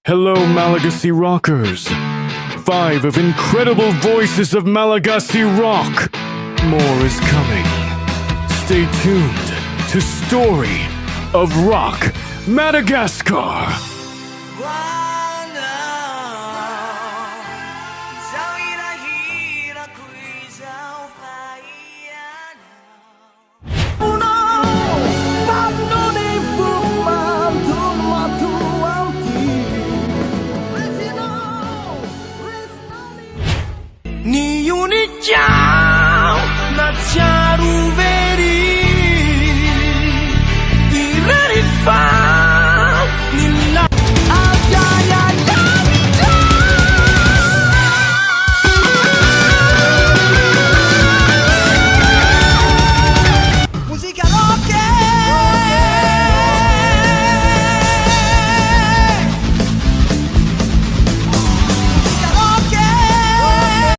Hello, Malagasy rockers. 5 of incredible voices of Malagasy rock. More is coming. Stay tuned to Story of Rock, Madagascar. Ni unicha